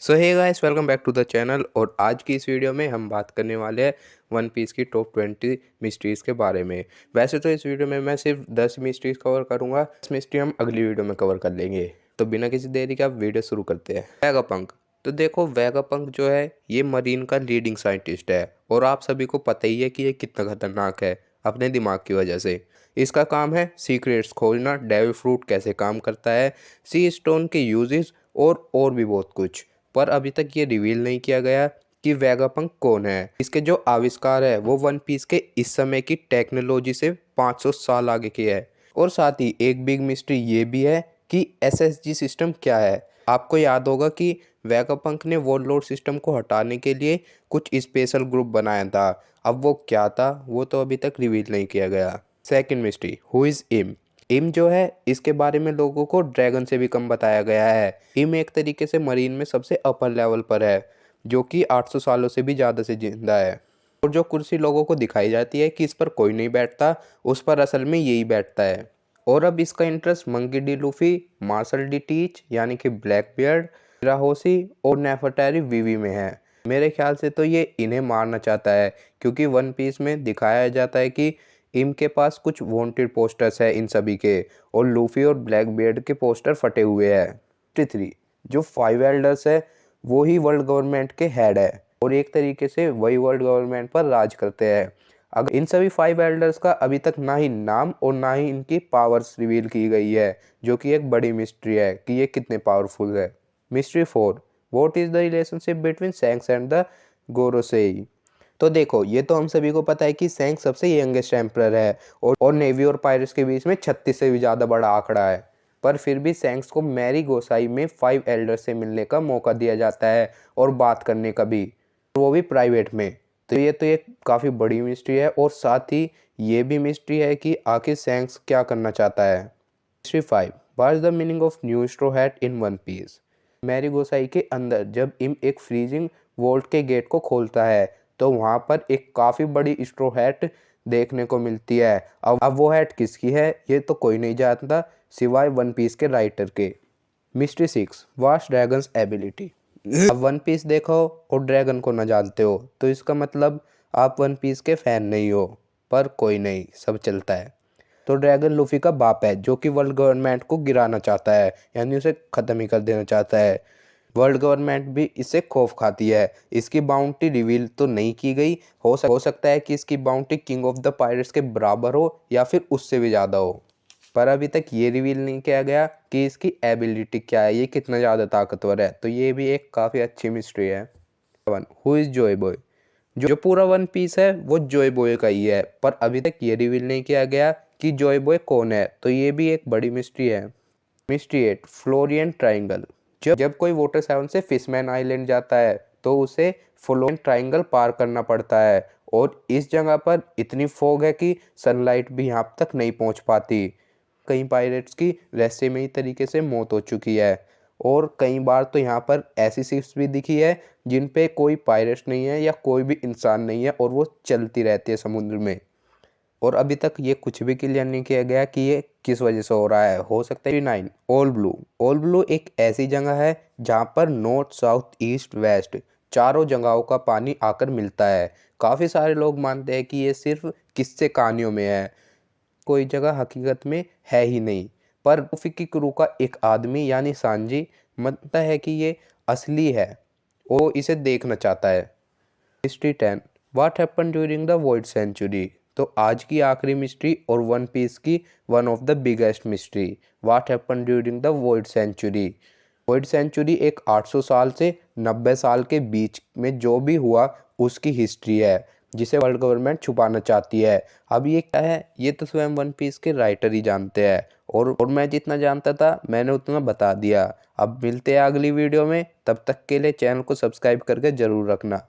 So hey guys, welcome back to the channel. और आज की इस वीडियो में हम बात करने वाले हैं वन पीस की टॉप 20 मिस्ट्रीज़ के बारे में। वैसे तो इस वीडियो में मैं सिर्फ 10 मिस्ट्रीज़ कवर करूंगा, 10 मिस्ट्री हम अगली वीडियो में कवर कर लेंगे। तो बिना किसी देरी के आप वीडियो शुरू करते हैं। वेगापंक। तो देखो, वेगापंक जो है ये मरीन का लीडिंग साइंटिस्ट है और आप सभी को पता ही है कि ये कितना खतरनाक है अपने दिमाग की वजह से। इसका काम है सीक्रेट्स खोजना, डेविल फ्रूट कैसे काम करता है, सी स्टोन के यूजेस और भी बहुत कुछ। पर अभी तक ये रिवील नहीं किया गया कि वेगापंक कौन है। इसके जो आविष्कार है वो वन पीस के इस समय की टेक्नोलॉजी से 500 साल आगे की है। और साथ ही एक बिग मिस्ट्री ये भी है कि एसएसजी सिस्टम क्या है। आपको याद होगा कि वेगापंक ने वॉरलॉर्ड सिस्टम को हटाने के लिए कुछ स्पेशल ग्रुप बनाया था। अब वो क्या था वो तो अभी तक रिवील नहीं किया गया। सेकंड मिस्ट्री, हु इज इम। इम जो है इसके बारे में लोगों को ड्रैगन से भी कम बताया गया है। इम एक तरीके से मरीन में सबसे अपर लेवल पर है, जो कि 800 सालों से भी ज़्यादा से जिंदा है। और जो कुर्सी लोगों को दिखाई जाती है कि इस पर कोई नहीं बैठता, उस पर असल में यही बैठता है। और अब इसका interest Monkey D Luffy, Marshall D Teach यानी कि ब्लैक बियर्ड, राहोसी और नेफरटैरी वीवी में है। मेरे ख्याल से तो ये इन्हें मारना चाहता है, क्योंकि वन पीस में दिखाया जाता है कि इम के पास कुछ वांटेड पोस्टर्स है इन सभी के, और लूफी और ब्लैक बियर्ड के पोस्टर फटे हुए हैं। 3 जो 5 एल्डर्स है वो ही वर्ल्ड गवर्नमेंट के हेड है और एक तरीके से वही वर्ल्ड गवर्नमेंट पर राज करते हैं। अगर इन सभी 5 एल्डर्स का अभी तक ना ही नाम और ना ही इनकी पावर्स रिवील की गई है, जो कि एक बड़ी मिस्ट्री है कि ये कितने पावरफुल है। Mystery 4, what is the relationship between Shanks and the Gorosei. तो देखो, ये तो हम सभी को पता है कि सैंक सबसे यंगेस्ट एम्परर है और नेवी और पायरेट्स के बीच में 36 से भी ज़्यादा बड़ा आंकड़ा है। पर फिर भी सैंक्स को मैरी गोसाई में 5 एल्डर से मिलने का मौका दिया जाता है और बात करने का भी, वो भी प्राइवेट में। तो ये काफ़ी बड़ी मिस्ट्री है और साथ ही ये भी मिस्ट्री है कि आखिर सैंक्स क्या करना चाहता है। Mystery 5, what is the meaning of new Straw Hat in One Piece. Mary Geoise के अंदर जब इम एक फ्रीजिंग वोल्ट के गेट को खोलता है तो वहाँ पर एक काफ़ी बड़ी स्ट्रॉ हैट देखने को मिलती है। अब वो हैट किसकी है ये तो कोई नहीं जानता सिवाय वन पीस के राइटर के। Mystery 6, wash dragons ability. अब वन पीस देखो और ड्रैगन को न जानते हो तो इसका मतलब आप वन पीस के फैन नहीं हो। पर कोई नहीं, सब चलता है। तो ड्रैगन लूफी का बाप है, जो कि वर्ल्ड गवर्नमेंट को गिराना चाहता है, यानी उसे ख़त्म ही कर देना चाहता है। वर्ल्ड गवर्नमेंट भी इससे खौफ खाती है। इसकी बाउंटी रिवील तो नहीं की गई, हो सकता है कि इसकी bounty king of the pirates के बराबर हो या फिर उससे भी ज़्यादा हो। पर अभी तक ये रिवील नहीं किया गया कि इसकी एबिलिटी क्या है, ये कितना ज़्यादा ताकतवर है। तो ये भी एक काफ़ी अच्छी मिस्ट्री है। One, who is Joy boy. जो पूरा वन पीस है वो जॉय बॉय का ही है, पर अभी तक ये रिवील नहीं किया गया कि जॉय बॉय कौन है। तो ये भी एक बड़ी मिस्ट्री है। Mystery 8, Florian triangle. जब कोई वाटर 7 से फिशमैन आइलैंड जाता है तो उसे फ्लोरियन ट्राइंगल पार करना पड़ता है, और इस जगह पर इतनी फॉग है कि सनलाइट भी यहाँ तक नहीं पहुँच पाती। कई पायरेट्स की रहस्यमयी में ही तरीके से मौत हो चुकी है, और कई बार तो यहाँ पर ऐसी शिप्स भी दिखी है जिन पे कोई पायरेट्स नहीं है या कोई भी इंसान नहीं है और वो चलती रहती है समुद्र में। और अभी तक ये कुछ भी क्लियर नहीं किया गया कि ये किस वजह से हो रहा है। हो सकता है 9, ओल ब्लू। ओल ब्लू एक ऐसी जगह है जहाँ पर नॉर्थ साउथ ईस्ट वेस्ट चारों जगहों का पानी आकर मिलता है। काफ़ी सारे लोग मानते हैं कि ये सिर्फ किस्से कहानियों में है, कोई जगह हकीकत में है ही नहीं। पर लूफी की क्रू का एक आदमी यानी सांजी मानता है कि ये असली है, वो इसे देखना चाहता है। Mystery 10, what happen during the void century. तो आज की आखिरी मिस्ट्री और वन पीस की one of the biggest mystery, what happen during the void century. Void century एक 800 साल से 90 साल के बीच में जो भी हुआ उसकी हिस्ट्री है, जिसे वर्ल्ड गवर्नमेंट छुपाना चाहती है। अब ये क्या है ये तो स्वयं वन पीस के राइटर ही जानते हैं, और मैं जितना जानता था मैंने उतना बता दिया। अब मिलते हैं अगली वीडियो में, तब तक के लिए चैनल को सब्सक्राइब करके ज़रूर रखना।